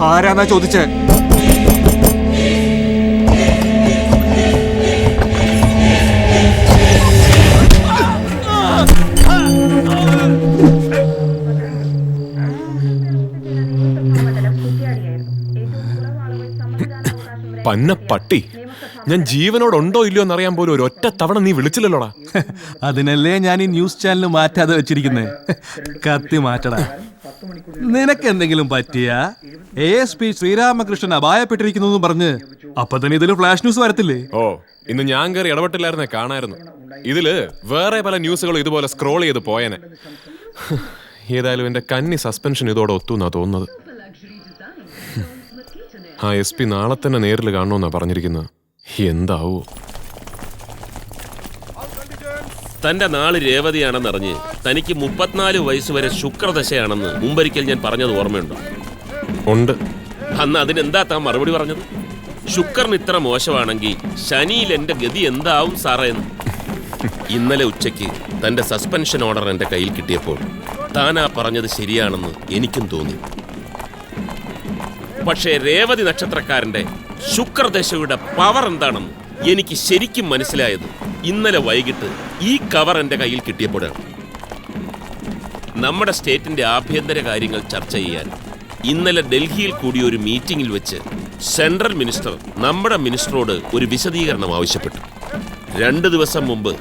ആരാന്നാ ചോദിച്ചേ? പന്ന പട്ടി, ഞാൻ ജീവനോടുണ്ടോ ഇല്ലയോ എന്നറിയാൻ പോലും ഒരു ഒറ്റ തവണ നീ വിളിച്ചില്ലല്ലോടാ. അതിനല്ലേ ഞാൻ ഈ ന്യൂസ് ചാനൽ മാറ്റാതെ വെച്ചിരിക്കുന്നേ. കത്തി മാറ്റടാ. നിനക്ക് എന്തെങ്കിലും പറ്റിയ ASP ശ്രീരാമകൃഷ്ണൻ അപായപ്പെട്ടിരിക്കുന്നു പറഞ്ഞ് അപ്പൊ തന്നെ ഇതില് ഫ്ലാഷ് ന്യൂസ് വരത്തില്ലേ? ഓ, ഇന്ന് ഞാൻ കയറി ഇടപെട്ടില്ലായിരുന്നേ, കാണായിരുന്നു. ഇതില് വേറെ പല ന്യൂസുകളും ഇതുപോലെ സ്ക്രോൾ ചെയ്ത് പോയനെ. ഏതായാലും എന്റെ കന്നി സസ്പെൻഷൻ ഇതോടെ ഒത്തുന്നാ തോന്നുന്നത്. ആ SP നാളെ തന്നെ നേരിൽ കാണണമെന്നാ പറഞ്ഞിരിക്കുന്നത്. എന്താവോ? തന്റെ നാള് രേവതിയാണെന്നറിഞ്ഞ് തനിക്ക് 34 വയസ്സുവരെ ശുക്രദശയാണെന്ന് മുമ്പൊരിക്കൽ ഞാൻ പറഞ്ഞത് ഓർമ്മയുണ്ടോ? ഉണ്ട്. അന്ന് അതിനെന്താ താൻ മറുപടി പറഞ്ഞത്? ശുക്രൻ ഇത്ര മോശമാണെങ്കിൽ ശനിയിൽ എന്റെ ഗതി എന്താവും സാറേ എന്ന്. ഇന്നലെ ഉച്ചയ്ക്ക് തന്റെ സസ്പെൻഷൻ ഓർഡർ എന്റെ കയ്യിൽ കിട്ടിയപ്പോൾ താനാ പറഞ്ഞത് ശരിയാണെന്ന് എനിക്കും തോന്നി. പക്ഷേ രേവതി നക്ഷത്രക്കാരന്റെ ശുക്രദശയുടെ പവർ എന്താണെന്ന് എനിക്ക് ശരിക്കും മനസ്സിലായത് ഇന്നലെ വൈകിട്ട് ഈ കവർ എൻ്റെ കയ്യിൽ കിട്ടിയപ്പോഴാണ്. നമ്മുടെ സ്റ്റേറ്റിന്റെ ആഭ്യന്തര കാര്യങ്ങൾ ചർച്ച ചെയ്യാൻ ഇന്നലെ ഡൽഹിയിൽ കൂടിയ ഒരു മീറ്റിംഗിൽ വെച്ച് സെൻട്രൽ മിനിസ്റ്റർ നമ്മുടെ മിനിസ്റ്ററോട് ഒരു വിശദീകരണം ആവശ്യപ്പെട്ടു. 2 ദിവസം മുമ്പ്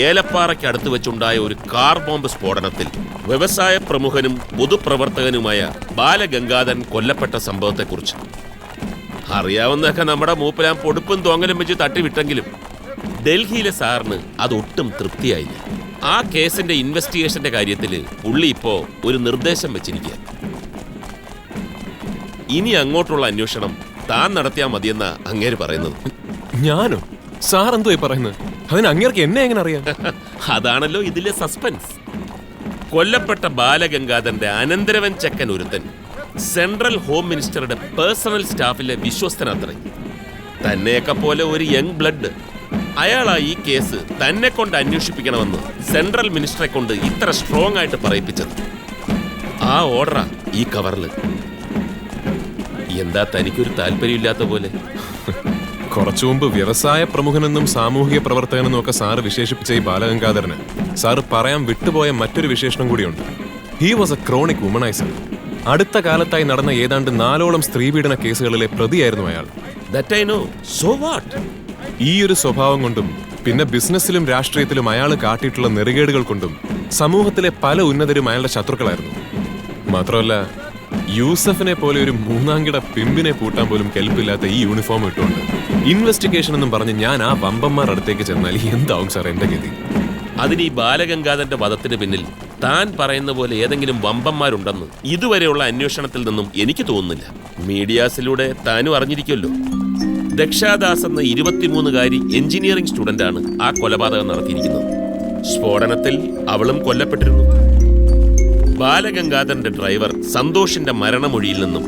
ഏലപ്പാറയ്ക്ക് അടുത്ത് വെച്ചുണ്ടായ ഒരു കാർ ബോംബ് സ്ഫോടനത്തിൽ വ്യവസായ പ്രമുഖനും പൊതുപ്രവർത്തകനുമായ ബാലഗംഗാധരൻ കൊല്ലപ്പെട്ട സംഭവത്തെക്കുറിച്ച് അറിയാവുന്നതൊക്കെ നമ്മുടെ മൂപ്പിലാൻ പൊടുപ്പും തോങ്ങലും വെച്ച് തട്ടിവിട്ടെങ്കിലും ഡൽഹിയിലെ സാറിന് അതൊട്ടും തൃപ്തിയായില്ല. ആ കേസിന്റെ ഇൻവെസ്റ്റിഗേഷന്റെ കാര്യത്തിൽ പുള്ളി ഇപ്പോ ഒരു നിർദ്ദേശം വെച്ചിരിക്കുക. ഇനി അങ്ങോട്ടുള്ള അന്വേഷണം താൻ നടത്തിയാൽ മതിയെന്ന അങ്ങേര് പറയുന്നത്. ഞാനോ? സാർ എന്തോ പറയുന്നത്? അതിന് അങ്ങേർക്ക് എന്നെ എങ്ങനെ അറിയാം? അതാണല്ലോ ഇതിലെ സസ്പെൻസ്. കൊല്ലപ്പെട്ട ബാലഗംഗാധരന്റെ അനന്തരവൻ ചെക്കൻ ഒരുത്തൻ സെൻട്രൽ ഹോം മിനിസ്റ്ററുടെ പേഴ്സണൽ സ്റ്റാഫിലെ വിശ്വസ്തനത്രേ. തന്നെയൊക്കെ പോലെ ഒരു യങ് ബ്ലഡ്. അയാളാ ഈ കേസ് തന്നെ കൊണ്ട് അന്വേഷിപ്പിക്കണമെന്ന് സെൻട്രൽ മിനിസ്റ്ററെ കൊണ്ട് ഇത്ര സ്ട്രോങ് ആയിട്ട് പറയിപ്പിച്ചത്. ആ ഓർഡറാ ഈ കവറില്. എന്താ തനിക്കൊരു താല്പര്യമില്ലാത്ത പോലെ? കുറച്ചു മുമ്പ് വ്യവസായ പ്രമുഖനെന്നും സാമൂഹിക പ്രവർത്തകനെന്നും ഒക്കെ സാറ് വിശേഷിപ്പിച്ച ഈ ബാലഗംഗാധരന് സാറ് പറയാൻ വിട്ടുപോയ മറ്റൊരു വിശേഷണം കൂടിയുണ്ട്. He was A chronic womaniser. അടുത്ത കാലത്തായി നടന്ന ഏതാണ്ട് 4ഓളം സ്ത്രീപീഡന കേസുകളിലെ പ്രതിയായിരുന്നു അയാൾ. That I know. So what? ഈ ഒരു സ്വഭാവം കൊണ്ടും പിന്നെ ബിസിനസ്സിലും രാഷ്ട്രീയത്തിലും അയാൾ കാട്ടിയിട്ടുള്ള നെറുകേടുകൾ കൊണ്ടും സമൂഹത്തിലെ പല ഉന്നതരും അയാളുടെ ശത്രുക്കളായിരുന്നു. മാത്രമല്ല, യൂസഫിനെ പോലെ ഒരു 3-കിട പിമ്പിനെ പൂട്ടാൻ പോലും കെൽപ്പില്ലാത്ത ഈ യൂണിഫോം ഇട്ടുകൊണ്ട് ഇൻവെസ്റ്റിഗേഷൻ എന്നും പറഞ്ഞ് ഞാൻ ആ വമ്പന്മാർ അടുത്തേക്ക് ചെന്നാൽ എന്താവും സാർ എന്റെ ഗതി? അതിന് ഈ ബാലഗംഗാധരന്റെ വധത്തിന് പിന്നിൽ താൻ പറയുന്ന പോലെ ഏതെങ്കിലും വമ്പന്മാരുണ്ടെന്ന് ഇതുവരെയുള്ള അന്വേഷണത്തിൽ നിന്നും എനിക്ക് തോന്നുന്നില്ല. മീഡിയാസിലൂടെ താനും അറിഞ്ഞിരിക്കുമല്ലോ. ദക്ഷാദാസ് എന്ന 23-കാരി എഞ്ചിനീയറിംഗ് സ്റ്റുഡന്റാണ് ആ കൊലപാതകം നടത്തിയിരിക്കുന്നത്. സ്ഫോടനത്തിൽ അവളും കൊല്ലപ്പെട്ടിരുന്നു. ബാലഗംഗാധരന്റെ ഡ്രൈവർ സന്തോഷിന്റെ മരണമൊഴിയിൽ നിന്നും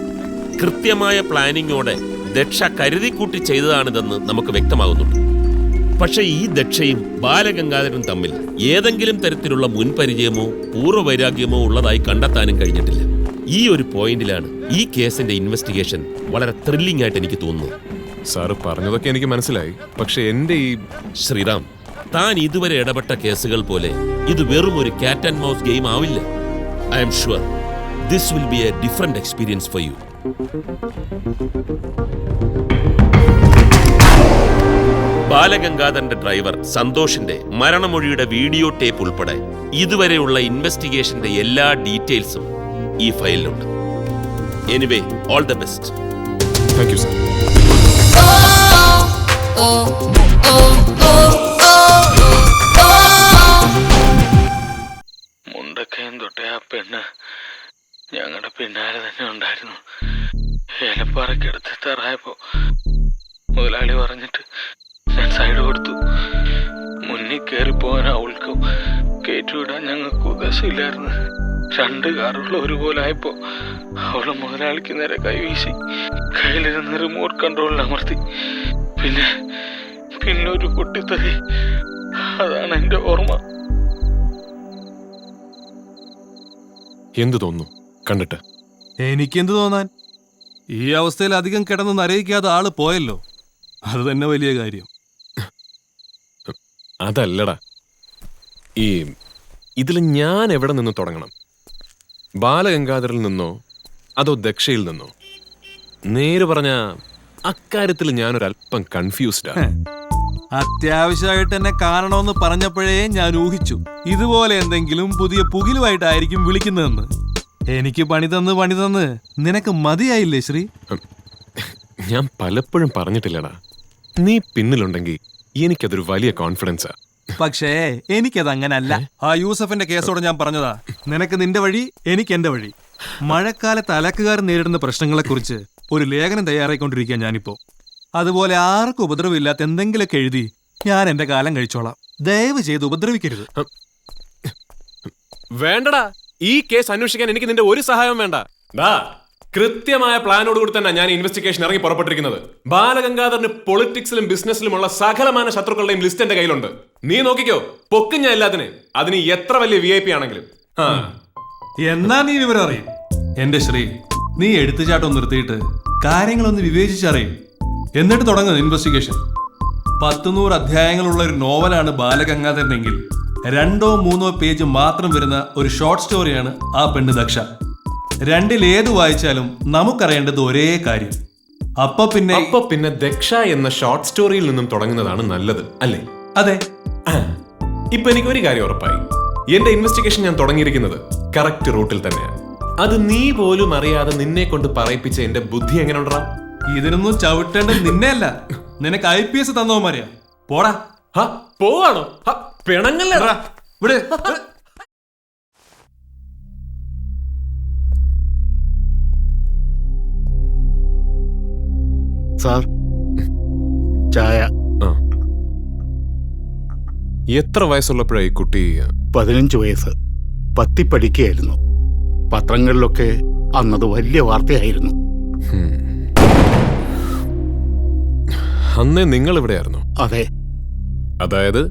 കൃത്യമായ പ്ലാനിങ്ങോടെ ദക്ഷ കരുതിക്കൂട്ടി ചെയ്തതാണിതെന്ന് നമുക്ക് വ്യക്തമാകുന്നുണ്ട്. പക്ഷേ ഈ ദക്ഷയും ബാലഗംഗാധരനും തമ്മിൽ ഏതെങ്കിലും തരത്തിലുള്ള മുൻപരിചയമോ പൂർവ്വവൈരാഗ്യമോ ഉള്ളതായി കണ്ടെത്താനും കഴിഞ്ഞിട്ടില്ല. ഈ ഒരു പോയിന്റിലാണ് ഈ കേസിന്റെ ഇൻവെസ്റ്റിഗേഷൻ വളരെ ത്രില്ലിംഗ് ആയിട്ട് എനിക്ക് തോന്നുന്നത്. സാറ് പറഞ്ഞതൊക്കെ എനിക്ക് മനസ്സിലായി. പക്ഷെ എന്റെ ഈ ശ്രീറാം, താൻ ഇതുവരെ ഇടപെട്ട കേസുകൾ പോലെ ഇത് വെറും ഒരു ക്യാറ്റ് ആൻഡ് മൗസ് ഗെയിം ആവില്ല. I'm sure this will be a different experience for you. ബാലഗംഗാധരന്റെ ഡ്രൈവർ സന്തോഷിന്റെ മരണമൊഴിയുടെ വീഡിയോ ടേപ്പ് ഉൾപ്പെടെ ഇതുവരെയുള്ള ഇൻവെസ്റ്റിഗേഷന്റെ എല്ലാ ഡീറ്റെയിൽസും ഈ ഫയലിലുണ്ട്. Anyway, all the best. Thank you sir. Mundakkayam തൊട്ടേ ആ പെണ്ണ് ഞങ്ങളുടെ പിന്നാലെ തന്നെ ഉണ്ടായിരുന്നു. ഏലപ്പാറയ്ക്ക് അടുത്തെത്താറായപ്പോ മുതലാളി പറഞ്ഞിട്ട് ഞാൻ സൈഡ് കൊടുത്തു. മുന്നിൽ കയറിപ്പോകാൻ അവൾക്കും കയറ്റിവിടാൻ ഞങ്ങൾക്ക് ഉദ്ദേശമില്ലായിരുന്നു. 2 കാറുകൾ ഒരുപോലെ ആയപ്പോ അവള് മുതലാളിക്ക് നേരെ കൈവീശി കയ്യിലിരുന്ന് റിമോട്ട് കൺട്രോളിൽ അമർത്തി. പിന്നെ ഒരു പൊട്ടിത്തെറി. അതാണ് എന്റെ ഓർമ്മ. എന്തു തോന്നുന്നു കണ്ടിട്ട്? എനിക്കെന്ത് തോന്നാൻ? ഈ അവസ്ഥയിൽ അധികം കിടന്ന് നരയിക്കാതെ ആള് പോയല്ലോ, അത് തന്നെ വലിയ കാര്യം. അതല്ലടാ, ഇതിൽ ഞാൻ എവിടെ നിന്ന് തുടങ്ങണം? ബാലഗംഗാധരിൽ നിന്നോ അതോ ദക്ഷയിൽ നിന്നോ? നേര് പറഞ്ഞ അക്കാര്യത്തിൽ ഞാനൊരല്പം കൺഫ്യൂസ്ഡാണ്. അത്യാവശ്യമായിട്ട് എന്നെ കാണണമെന്ന് പറഞ്ഞപ്പോഴേ ഞാൻ ഊഹിച്ചു ഇതുപോലെ എന്തെങ്കിലും പുതിയ പുകിലുമായിട്ടായിരിക്കും വിളിക്കുന്നതെന്ന്. എനിക്ക് പണി തന്ന് നിനക്ക് മതിയായില്ലേ ശ്രീ? ഞാൻ പലപ്പോഴും പറഞ്ഞിട്ടില്ലടാ, നീ പിന്നിലുണ്ടെങ്കിൽ എനിക്കതൊരു വലിയ കോൺഫിഡൻസാ. പക്ഷേ എനിക്കത് അങ്ങനല്ല. ആ യൂസഫിന്റെ കേസോടെ ഞാൻ പറഞ്ഞതാ, നിനക്ക് നിന്റെ വഴി, എനിക്ക് എന്റെ വഴി. മഴക്കാലത്ത് അലക്കുകാർ നേരിടുന്ന പ്രശ്നങ്ങളെക്കുറിച്ച് ഒരു ലേഖനം തയ്യാറായിക്കൊണ്ടിരിക്കുക ഞാനിപ്പോ. അതുപോലെ ആർക്കും ഉപദ്രവമില്ലാത്ത എന്തെങ്കിലുമൊക്കെ എഴുതി ഞാൻ എന്റെ കാലം കഴിച്ചോളാം. ദയവ് ചെയ്ത് ഉപദ്രവിക്കരുത്. വേണ്ടടാ, ഈ കേസ് അന്വേഷിക്കാൻ എനിക്ക് നിന്റെ ഒരു സഹായം വേണ്ട. കൃത്യമായ പ്ലാനോട് കൂടി തന്നെ ഞാൻ ഇൻവെസ്റ്റിഗേഷൻ ഇറങ്ങി പുറപ്പെട്ടിരിക്കുന്നത്. ബാലഗംഗാധരന് പൊളിറ്റിക്സിലും ബിസിനസ്സിലുമുള്ള സകലമാന ശത്രുക്കളുടെയും ലിസ്റ്റ് എന്റെ കയ്യിലുണ്ട്. നീ നോക്കിക്കോ, പൊക്കും ഞാൻ എല്ലാത്തിനും, അതിന് എത്ര വലിയ VIP ആണെങ്കിലും. എന്നാ നീ വിവരം അറിയും. എന്റെ ശ്രീ, നീ എടുത്തുചാട്ടം നിർത്തിയിട്ട് കാര്യങ്ങളൊന്ന് വിവേചിച്ചറിയും, എന്നിട്ട് തുടങ്ങുന്നത് ഇൻവെസ്റ്റിഗേഷൻ. 100 അധ്യായങ്ങളുള്ള ഒരു നോവലാണ് ബാലഗംഗാധരനെങ്കിൽ 2-3 പേജ് മാത്രം വരുന്ന ഒരു ഷോർട്ട് സ്റ്റോറിയാണ് ആ പെണ്ണ് ദക്ഷ. രണ്ടിലേത് വായിച്ചാലും നമുക്കറിയേണ്ടത് ഒരേ കാര്യം. അപ്പൊ പിന്നെ ദക്ഷ എന്ന ഷോർട്ട് സ്റ്റോറിയിൽ നിന്നും തുടങ്ങുന്നതാണ് നല്ലത്, അല്ലേ? അതെ. ഇപ്പൊ എനിക്ക് ഒരു കാര്യം ഉറപ്പായി, എന്റെ ഇൻവെസ്റ്റിഗേഷൻ ഞാൻ തുടങ്ങിയിരിക്കുന്നത് കറക്റ്റ് റൂട്ടിൽ തന്നെയാണ്. അത് നീ പോലും അറിയാതെ നിന്നെ കൊണ്ട് പറയിപ്പിച്ച എന്റെ ബുദ്ധി എങ്ങനെ ഉണ്ടാ? ഇതിനൊന്നും ചവിട്ടേണ്ടത് നിന്നെയല്ല, നിനക്ക് IPS തന്നവന്മാരെയാ. പോടാ. പോവാണോ? പിണങ്ങല്ലേ? ഇവിടെ സാർ, ചായ. എത്ര വയസ്സുള്ളപ്പോഴായി കുട്ടി? 15 വയസ്സ്. 10 പഠിക്കുകയായിരുന്നു. പത്രങ്ങളിലൊക്കെ അന്നത് വലിയ വാർത്തയായിരുന്നു. അന്നേ നിങ്ങൾ ഇവിടെയായിരുന്നു? അതെ. അതായത്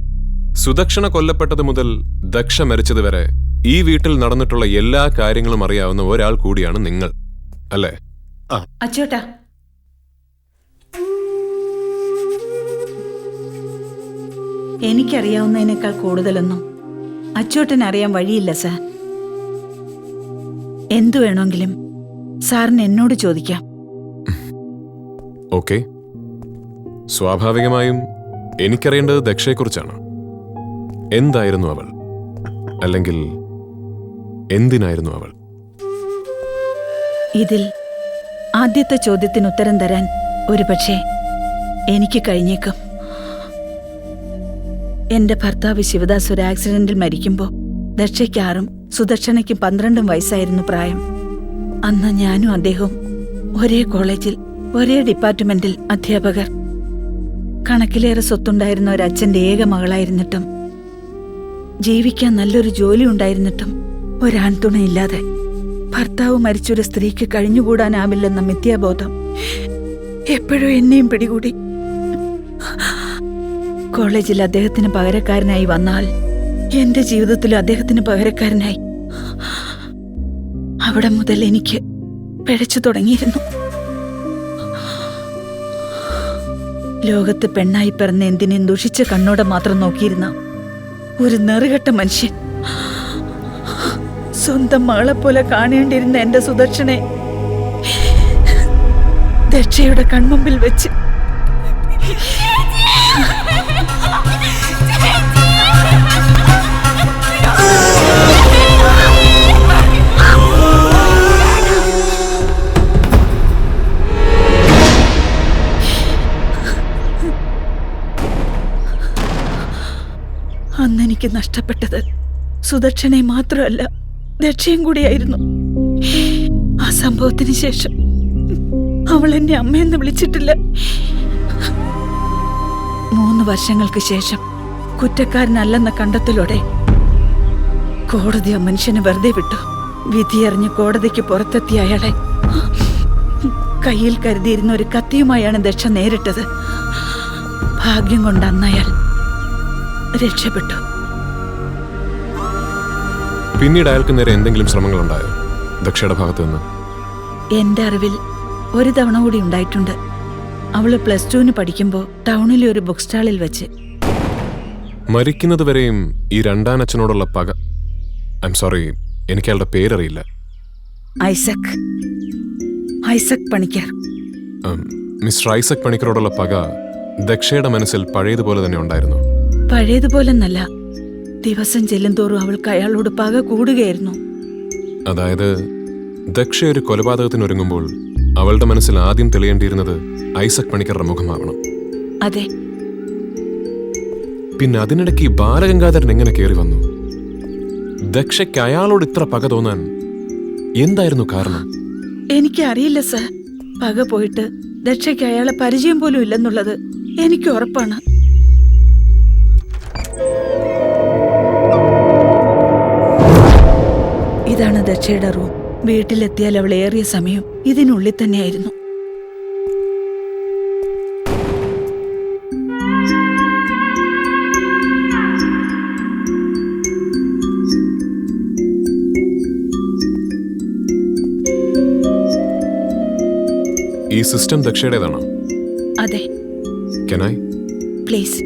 സുദക്ഷണ കൊല്ലപ്പെട്ടത് മുതൽ ദക്ഷ മരിച്ചത് വരെ ഈ വീട്ടിൽ നടന്നിട്ടുള്ള എല്ലാ കാര്യങ്ങളും അറിയാവുന്ന ഒരാൾ കൂടിയാണ് നിങ്ങൾ, അല്ലേ? അച്ചോട്ടാ, എനിക്കറിയാവുന്നതിനേക്കാൾ കൂടുതലൊന്നും അച്ചോട്ടൻ അറിയാൻ വഴിയില്ല സാർ. എന്തു വേണമെങ്കിലും സാറിന് എന്നോട് ചോദിക്കാം. ഓക്കെ. സ്വാഭാവികമായും എനിക്കറിയേണ്ടത് ദക്ഷയെക്കുറിച്ചാണ്. എന്തായിരുന്നു അവൾ? അല്ലെങ്കിൽ എന്തിനായിരുന്നു അവൾ? ഇതിൽ ആദ്യത്തെ ചോദ്യത്തിന് ഉത്തരം തരാൻ ഒരുപക്ഷെ എനിക്ക് കഴിഞ്ഞേക്കും. എന്റെ ഭർത്താവ് ശിവദാസ് ഒരു ആക്സിഡന്റിൽ മരിക്കുമ്പോൾ ദക്ഷയ്ക്ക് 6 സുദക്ഷണയ്ക്ക് 12 വയസ്സായിരുന്നു പ്രായം. അന്ന് ഞാനും അദ്ദേഹവും ഒരേ കോളേജിൽ, ഒരേ ഡിപ്പാർട്ട്മെന്റിൽ അധ്യാപകർ. കണക്കിലേറെ സ്വത്തുണ്ടായിരുന്ന ഒരച്ഛന്റെ ഏക മകളായിരുന്നിട്ടും, ജീവിക്കാൻ നല്ലൊരു ജോലി ഉണ്ടായിരുന്നിട്ടും ഒരാൺതുണയില്ലാതെ ഭർത്താവ് മരിച്ചൊരു സ്ത്രീക്ക് കഴിഞ്ഞുകൂടാനാവില്ലെന്ന മിഥ്യാബോധം എപ്പോഴും എന്നെയും പിടികൂടി. കോളേജിൽ അദ്ദേഹത്തിന് പകരക്കാരനായി വന്നാൽ എന്റെ ജീവിതത്തിൽ അദ്ദേഹത്തിന് പകരക്കാരനായി. അവിടെ മുതൽ എനിക്ക് പിഴച്ചു തുടങ്ങിയിരുന്നു. ലോകത്ത് പെണ്ണായി പിറന്ന എന്തിനേയും ദുഷിച്ച കണ്ണോടെ മാത്രം നോക്കിയിരുന്ന ഒരു നെറുകെട്ട മനുഷ്യൻ, സ്വന്തം മകളെ പോലെ കാണേണ്ടിയിരുന്ന എന്റെ സുദർശനെ ദക്ഷയുടെ കൺമുമ്പിൽ വെച്ച് അന്നെനിക്ക് നഷ്ടപ്പെട്ടത് സുദക്ഷനെ മാത്രമല്ല, ദക്ഷയും കൂടിയായിരുന്നു. ആ സംഭവത്തിന് ശേഷം അവൾ എന്നെ അമ്മയെന്ന് വിളിച്ചിട്ടില്ല. 3 വർഷങ്ങൾക്ക് ശേഷം കുറ്റക്കാരനല്ലെന്ന കണ്ടെത്തലോടെ കോടതി ആ മനുഷ്യനെ വെറുതെ വിട്ടു. വിധിയറിഞ്ഞ് കോടതിക്ക് പുറത്തെത്തിയ അയാളെ കയ്യിൽ കരുതിയിരുന്ന ഒരു കത്തിയുമായാണ് ദക്ഷ നേരിട്ടത്. ഭാഗ്യം കൊണ്ട് അന്നയാൾ രക്ഷപ്പെട്ടു. പിന്നീട് അയാൾക്ക് നേരെ എന്തെങ്കിലും ശ്രമങ്ങളുണ്ടായോ ദക്ഷയുടെ ഭാഗത്തു നിന്ന്? എന്റെ അറിവിൽ ഒരു തവണ കൂടി ഉണ്ടായിട്ടുണ്ട്. അവള് +2 പഠിക്കുമ്പോൾ ടൗണിലെ ഒരു ബുക്ക് സ്റ്റാളിൽ വെച്ച്. മരിക്കുന്നതുവരെയും ഈ രണ്ടാനച്ഛനോടുള്ള പക. ഐ എം സോറി, എനിക്ക് അയാളുടെ പേരറിയില്ല. ഐസക് പണിക്കർ. മിസ്റ്റർ ഐസക് പണിക്കരോടുള്ള പക ദക്ഷയുടെ മനസ്സിൽ പഴയതുപോലെ തന്നെ ഉണ്ടായിരുന്നു. പഴയതുപോലെന്നല്ല, ദിവസം ചെല്ലുന്തോറും അവൾക്ക് അയാളോട് പക കൂടുകയായിരുന്നു. അതായത് ദക്ഷ ഒരു കൊലപാതകത്തിനൊരുങ്ങുമ്പോൾ അവളുടെ മനസ്സിൽ ആദ്യം തെളിയേണ്ടിയിരുന്നത് ഐസക് പണിക്കറുടെ മുഖമാവണം. അതെ. പിന്നെ അതിനിടയ്ക്ക് ഈ ബാലഗംഗാധരൻ എങ്ങനെ കയറി വന്നു? ദക്ഷയ്ക്ക് അയാളോട് ഇത്ര പക തോന്നാൻ എന്തായിരുന്നു കാരണം? എനിക്കറിയില്ല സർ. പക പോയിട്ട് ദക്ഷയ്ക്ക് അയാളെ പരിചയം പോലും ഇല്ലെന്നുള്ളത് എനിക്ക് ഉറപ്പാണ്. ഇതാണ് ദക്ഷയുടെ റൂം. വീട്ടിലെത്തിയാൽ അവൾ ഏറിയ സമയം ഇതിനുള്ളിൽ തന്നെയായിരുന്നു. ഈ സിസ്റ്റം ദക്ഷയുടേതാണോ? അതെ. Can I? പ്ലീസ്.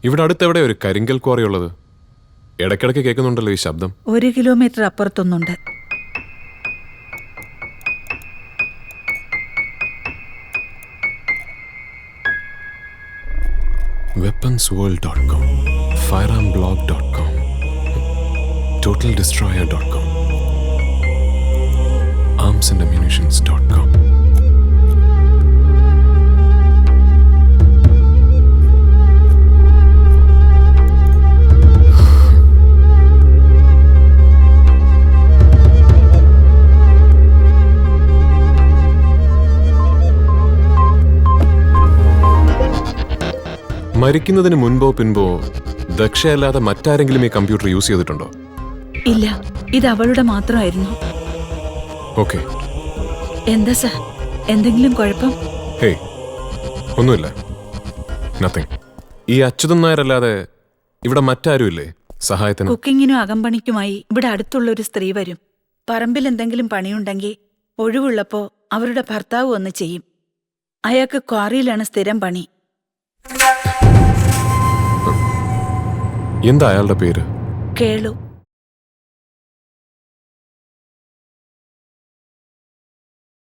ഇവിടെ അടുത്തെവിടെ ഒരു കരിങ്കൽ ക്വാറി ഉള്ളത്? ഇടയ്ക്കിടയ്ക്ക് കേൾക്കുന്നുണ്ടല്ലോ ഈ ശബ്ദം. 1 kilometre അപ്പുറത്തൊന്നുണ്ട്. weaponsworld.com, firearmblog.com, totaldestroyer.com, armsandammunitions.com. മരിക്കുന്നതിന് മുൻപോ പിൻപോ ദക്ഷയല്ലാതെ മറ്റാരെങ്കിലും ഈ കമ്പ്യൂട്ടർ യൂസ് ചെയ്തിട്ടുണ്ടോ? ഇല്ല, ഇത് അവളുടെ മാത്രമായിരുന്നു. ഓക്കെ. എന്താ സർ, എന്തെങ്കിലും കുഴപ്പം? ഹേയ്, ഒന്നുമില്ല. നത്തിങ്. ഈ അച്യുതൻ നായരല്ലാതെ ഇവിടെ മറ്റാരുമില്ലേ സഹായത്തിന്? കുക്കിങ്ങിനും അകമ്പണിക്കുമായി ഇവിടെ അടുത്തുള്ള ഒരു സ്ത്രീ വരും. പറമ്പിൽ എന്തെങ്കിലും പണിയുണ്ടെങ്കിൽ ഒഴിവുള്ളപ്പോ അവരുടെ ഭർത്താവ് വന്ന് ചെയ്യും. അയാൾക്ക് ക്വാറിയിലാണ് സ്ഥിരം പണി. എന്താ അയാളുടെ പേര്? കേളു.